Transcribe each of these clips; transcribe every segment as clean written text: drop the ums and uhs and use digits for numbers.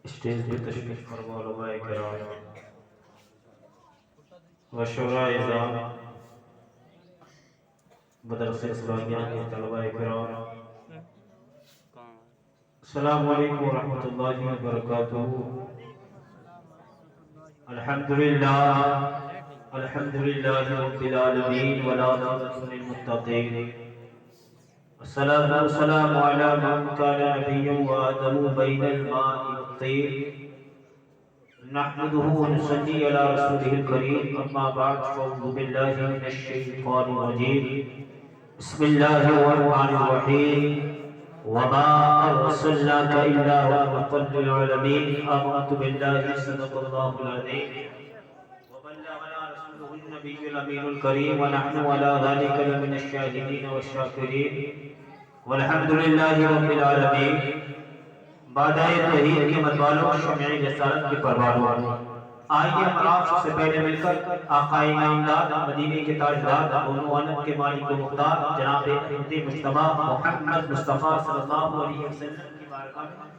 Stage پہ تشریف فرما علماء کرام و شعراء اعزام مدرسہ اسلامیہ کے طلباء کرام، السلام علیکم ورحمۃ اللہ وبرکاتہ۔ الحمدللہ رب العالمین والعاقبۃ للمتقین، الصلاة والسلام علی من کان نبیا وآدم بین الماء والطین، نحمده ونصلي على رسوله الكريم، اما بعد فاعوذ بالله من الشیطان الرجیم، بسم الله الرحمن الرحیم، وما ارسلناك الا رحمة للعالمين، آمنت بالله صدق الله العظيم وبلغنا رسوله النبي الامين الكريم، ونحن على ذلك لمن الشاهدين والشاكرين، والحمد لله رب العالمين۔ بادائے توحید کے مدوالوں، شمع رسالت کے پروانوں، آئیے ہم آپ سے پہلے مل کر آقا نامدار، مدینے کے تاجدار، دونوں عالم کے مالک و مختار جناب احمد مجتبی محمد مصطفیٰ صلی اللہ علیہ وسلم کی بارگاہ میں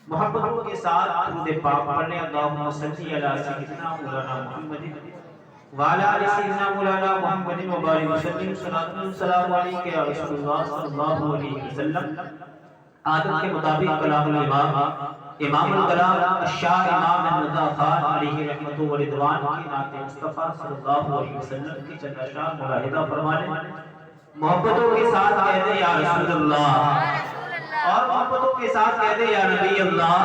محبتوں کے ساتھ درود پاک پڑھنے، اللہم صلی علی سیدنا مولانا محمد وعلی آل سیدنا مولانا محمد مبارک وسلم، صلاۃ و سلام علیک یا رسول اللہ صلی اللہ علیہ وسلم۔ عادت کے مطابق کلام الامام امام الکلام الشاہ امام احمد خان علیہ رحمت و رضوان کی نعت مصطفیٰ صلی اللہ علیہ وسلم کی چند اشعار ملاحظہ فرمانے، محبتوں کے ساتھ کہہ دے یا رسول اللہ، اور محبتوں کے ساتھ کہہ دے یا نبی اللہ۔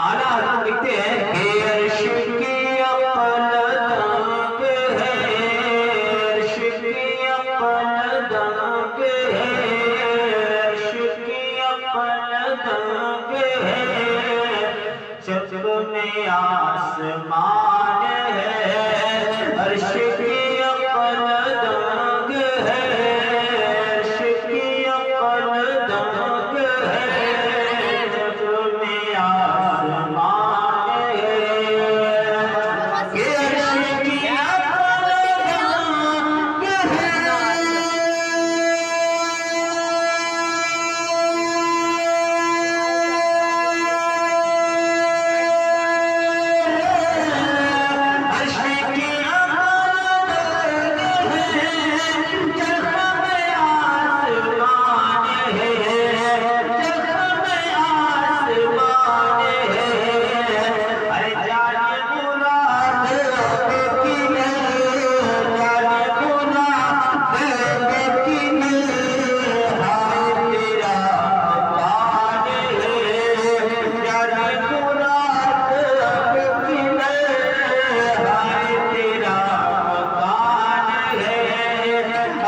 اعلیٰ حضرت لکھتے ہیں کہ عرش کی اقلدنگ ہے، عرش کی اقلدنگ ہے، عرش کی اقلدنگ ہے، چتر میں آسمان ہے، عرش کی اقلدنگ ہے، عرش کی اقلدنگ ہے، چتر میں آسمان ہے، کہ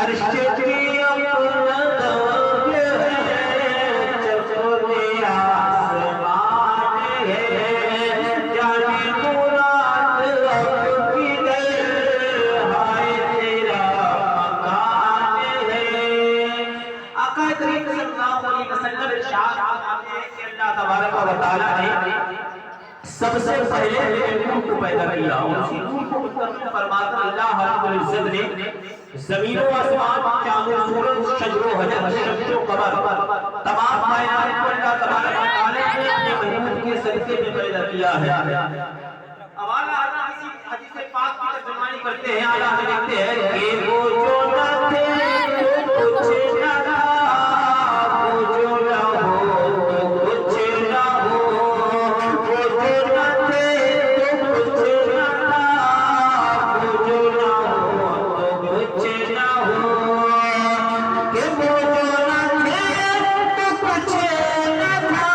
عرش کی اقلدنگ ہے۔ سب سے پہلے روح کو پیدا کیا، اسی روح کو مستقبل فرماتا اللہ رب العزت نے زمین و آسمان، چاند و سورج، شجر و حجر، شمس و قمر، تمام کائنات کو اللہ تبارک و تعالی نے اپنے محبوب کے صدقے میں پیدا کیا ہے۔ اب اعلیٰ حضرت حدیث پاک کی ترجمانی کرتے ہیں، اعلیٰ حضرت لکھتے ہیں کہ وہ جو نہ تھے تو کچھ نہ تھا، وہ جو نہ ہو تو کچھ نہ ہو، وہ جو نہ تھے تو کچھ نہ تھا، وہ جو نہ ہو تو کچھ نہ ہو، کہ وہ جو نہ تھے تو کچھ نہ تھا۔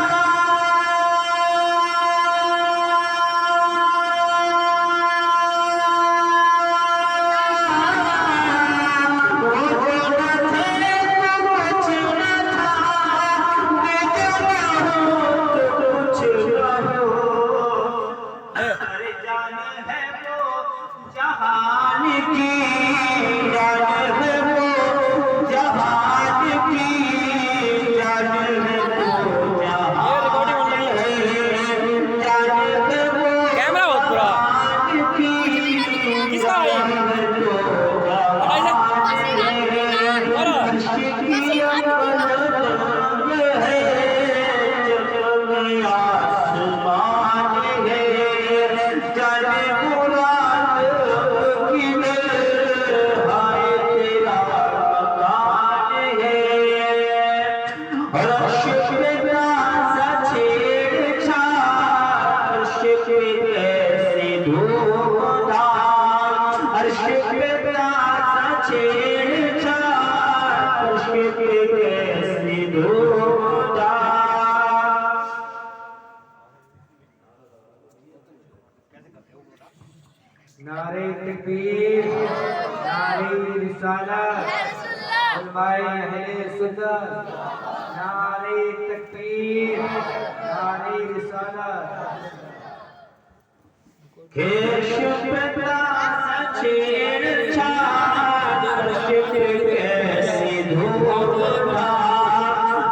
نعرہ تکبیر، نعرہ رسالت، علماء اہل سنت، نعرہ تکبیر، نعرہ رسالت۔ کیش پتا سچیر چھاڑ عرش پہ کیسی دھوپ تھا،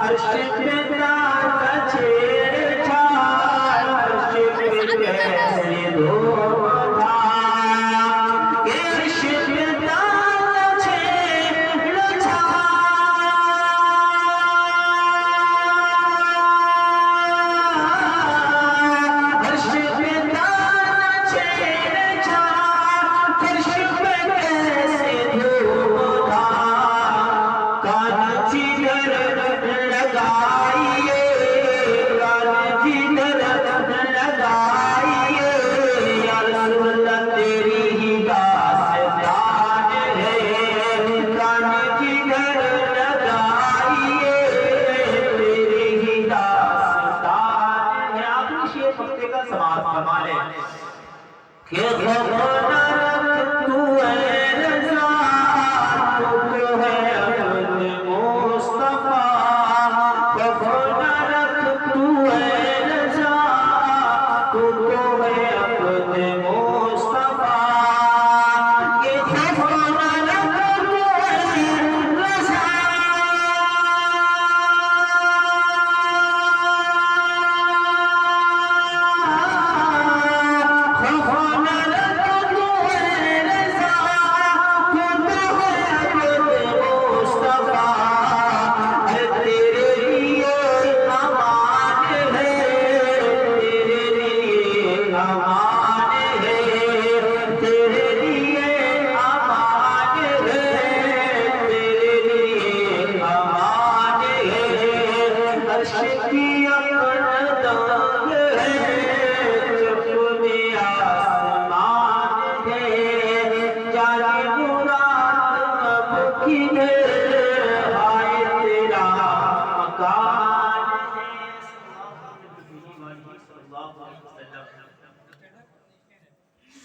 عرش پتا سچیر چھاڑ عرش پہ کیسی دھوپ تھا، کیش پتا سچیر چھاڑ عرش پہ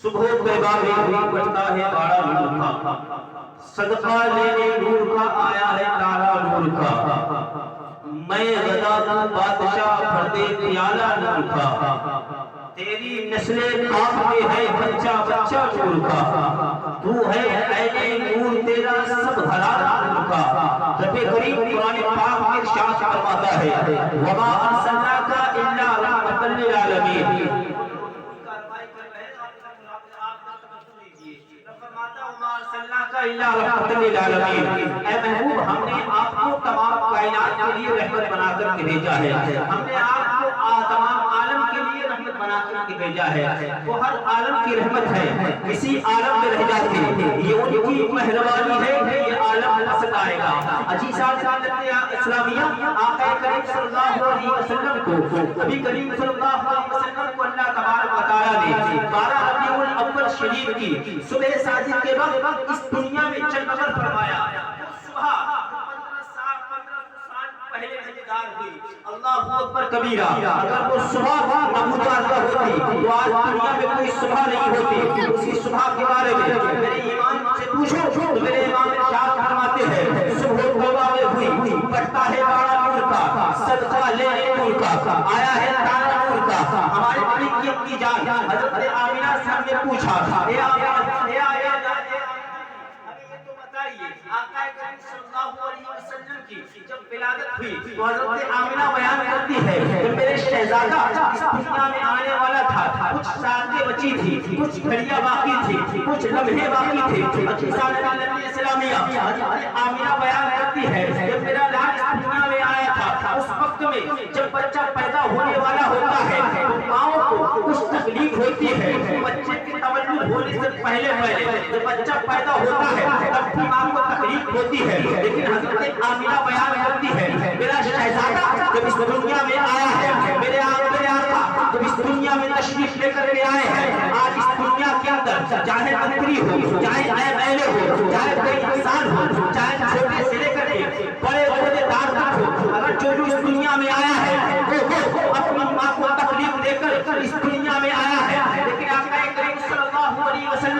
صبح پیغام نور بجتا ہے بارہ نور کا، صدقہ لینے نور کا آیا ہے تارا نور کا، میں غدا کا بادشاہ پردے پیالہ نور کا، تیری نسل پاک میں ہے بچہ بچہ نور کا، تو ہے عین نور تیرا سب حلال نور کا۔ رب کریم قرآن پاک میں ارشاد فرماتا ہے وما ارسلناک الا رحمۃ للعالمین، اے محبوب ہم نے آپ کو تمام کائنات کے لیے رحمت بنا کر کے بھیجا ہے، ہم نے آپ کو تمام عالم کے لیے رحمت بنا کر کے بھیجا ہے، وہ ہر عالم کی رحمت ہے، کسی عالم میں رہ جاتے یہ ان کی مہربانی ہے، یہ عالم پسند آئے گا۔ عزیزان اسلامیہ، آقا کریم صلی اللہ علیہ وسلم کو نبی کریم صلی اللہ علیہ وسلم کو اللہ تبارک و تعالی نے 12 ربیع الاول شریف کی صبح ساجد کے وقت اس دنیا میں چل نظر فرمایا، صبح 15 سال پہلے انتقال ہوئی، اللہ اکبر کبیرہ، اگر وہ صبح ابو طالبہ ہوتی تو آج دنیا میں کوئی صبح نہیں ہوتی۔ اسی صبح کے بارے میں میرے ایمان سے پوچھو تو میرے امام ارشاد فرماتے ہیں صبح توبہ میں ہوئی، بڑھتا ہے بارہ نور کا، صدقہ لینے نور کا، آیا ہے تارا نور کا۔ ہمارے مالک کی اپنی جان حضرت آمینہ سے ہم نے پوچھا اے آمینہ آقا کریم صلی اللہ علیہ وسلم کی جب ولادت ہوئی تو حضرت آمینہ بیان کرتی ہے کہ میرے شہزادہ اس دنیا میں آنے والا تھا، کچھ ساتیں بچی تھی، کچھ گھڑیاں باقی تھی، کچھ لمحے باقی تھے۔ اسلامیہ حضرت آمینہ بیان کرتی ہے کہ میرا لال اس دنیا میں آیا تھا، اس وقت میں جب بچہ پیدا ہونے والا ہوتا ہے تو ماں کو کچھ تکلیف ہوتی ہے، بچے کے تولد ہونے سے پہلے جب بچہ پیدا ہوتا ہے تب بھی ماں کو تکلیف ہوتی ہے، لیکن حضرت آمینہ بیان کرتی ہے میرا شہزادہ جب اس دنیا میں آیا ہے، میرے آقا جب اس دنیا میں تشریف لے کر کے آئے ہیں، آج اس دنیا کے اندر چاہے بکری ہو، چاہے ایلے ہو، چاہے کوئی انسان ہو، چاہے چھوٹے سے لے کر کے بڑے عہدے دار تک ہو، اگر جو اس دنیا میں آیا ہے وہ اپنی ماں کو تکلیف دے کر اس دنیا میں آیا ہے، لیکن آقا کریم صلی اللہ علیہ وسلم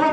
2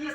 20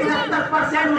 70%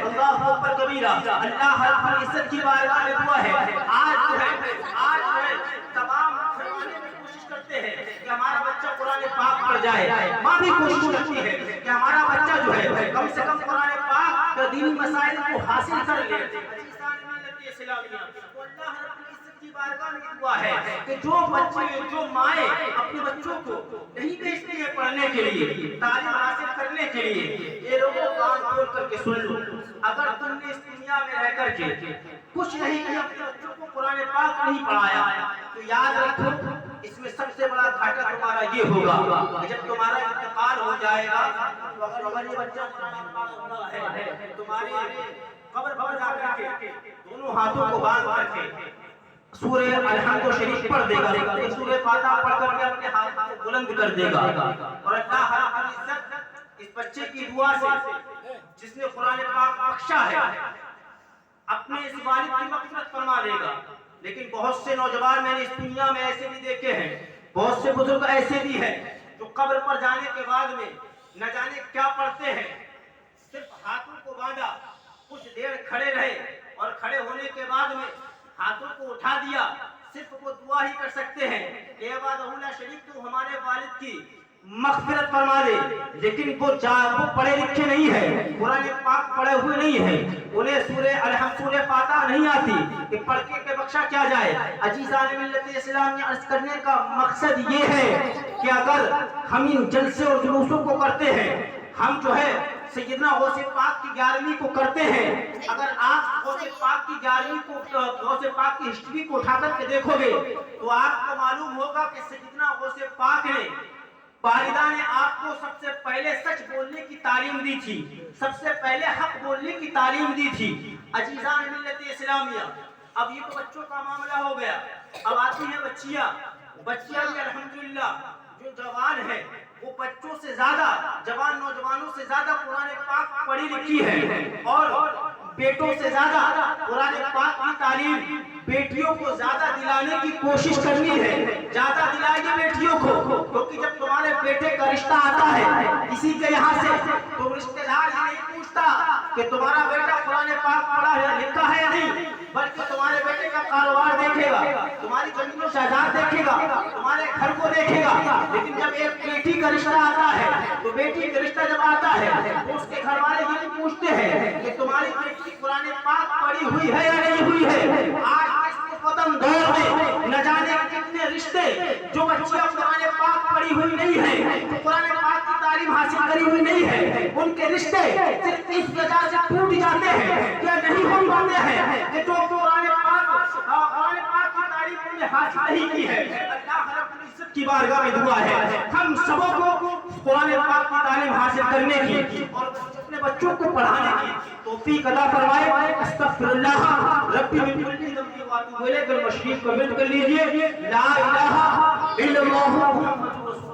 اللہ اکبر کبیرہ. اللہ رب العزت کی بارگاہ میں دعا ہے آج جو ہے تمام کوشش کرتے ہیں کہ ہمارا بچہ قرآن پاک پڑھ جائے. ماں بھی کوشش کرتی ہے کہ ہمارا بچہ جو ہے کم سے کم قرآن پاک کا دینی مسائل کو حاصل کر لے. اللہ رب العزت کی بارگاہ میں دعا ہے کہ جو بچے جو مائیں اپنے بچوں کو نہیں بھیجتی ہیں پڑھنے کے لیے تعلیم حاصل کرنے کے لیے, یہ لوگوں کان کھول کر کے سن لو. اگر تم نے اس دنیا میں رہ کر کے کچھ نہیں کیا, اپنے بچوں کو قرآن پاک نہیں پڑھایا, تو یاد رکھو اس میں سب سے بڑا گھاٹا تمہارا یہ ہوگا کہ جب تمہارا انتقال ہو جائے گا تو اگر یہ بچہ قرآن پاک ہے تمہاری قبر پر جا کر کے دونوں ہاتھوں کو باندھ کر کے سورہ الحمد شریف پڑھ دے گا, سورہ فاتحہ پڑھ کر کے اپنے ہاتھ کو بلند کر دے گا. اور اللہ رب العزت اس بچے کی دعا سے جس نے قرآن پاک بخشا ہے اپنے اس والد کی مغفرت فرما دے گا. لیکن بہت سے نوجوان میں نے اس دنیا میں ایسے بھی دیکھے ہیں, بہت سے بزرگ ایسے بھی ہیں جو قبر پر جانے کے بعد میں نہ جانے کیا پڑھتے ہیں, صرف ہاتھوں کو باندھا, کچھ دیر کھڑے رہے اور کھڑے ہونے کے بعد میں ہاتھوں کو اٹھا دیا, صرف وہ دعا ہی کر سکتے ہیں اے وعدہ شریف تو ہمارے والد کی مغفرت فرما دے. لیکن وہ پڑھے لکھے نہیں ہیں, قرآن پاک پڑھے ہوئے نہیں ہیں, انہیں سورہ الحمد سورہ فاتحہ نہیں آتی کہ پڑھ کے بخشا کیا جائے. عزیزان ملت اسلام نے عرض کرنے کا مقصد یہ ہے کہ اگر ہم ان جلسے اور جلوسوں کو کرتے ہیں, ہم جو ہے سیدنا غوث پاک کی 11ویں کو کرتے ہیں, اگر آپ غوث پاک کی 11ویں کو غوث پاک کی ہسٹری کو اٹھا کر کے دیکھو گے تو آپ کو معلوم ہوگا کہ سیدنا غوث پاک نے والدہ نے آپ کو سب سے پہلے سچ بولنے کی تعلیم دی تھی, سب سے پہلے حق بولنے کی تعلیم دی تھی. عزیزان ملت اسلامیہ, اب یہ تو بچوں کا معاملہ ہو گیا, اب آتی ہیں بچیاں بھی الحمدللہ جو جوان ہیں وہ بچوں سے زیادہ جوان نوجوانوں سے زیادہ قرآن پاک پڑھی لکھی ہے, اور بیٹوں سے زیادہ قرآن پاک کی تعلیم بیٹیوں کو زیادہ دلانے کی کوشش کرنی ہے. زیادہ دلائیے بیٹیوں کو, کیونکہ جب تمہارے بیٹے کا رشتہ آتا ہے کسی کے یہاں سے تو رشتہ دار یہ نہیں پوچھتا کہ تمہارا بیٹا قرآن پاک پڑھا ہے لکھا ہے یا نہیں, بلکہ تمہارے بیٹے کا کاروبار دیکھے گا, تمہاری زمین و جائیداد دیکھے گا, تمہارے گھر کو دیکھے گا. لیکن جب ایک بیٹی کا رشتہ آتا ہے تو بیٹی کا رشتہ جب آتا ہے تو اس کے گھر والے یہ پوچھتے ہیں کہ تمہاری بیٹی قرآن پاک پڑھی ہوئی ہے یا نہیں ہوئی ہے. آج اس قدم دور میں نہ جانے کتنے رشتے جو بچیاں قرآن پاک پڑھی ہوئی نہیں ہے, قرآن پاک کی تعلیم حاصل کری ہوئی نہیں ہے, ان کے رشتے صرف اس وجہ سے ٹوٹ جاتے ہیں یا نہیں ہو پاتے ہیں کہ جو قرآن پاک کی تعلیم انہوں نے حاصل نہیں کی ہے. اللہ رب العزت کی بارگاہ میں دعا ہے ہم سبوں کو قرآن پاک کی تعلیم حاصل کرنے کی اور اپنے بچوں کو پڑھانے کی توفیق عطا فرمائے. استغفر اللہ ربی من کل ذنب واتوب الیہ. مشریف کو مل کر لیجیے لا الہ الا اللہ محمد رسول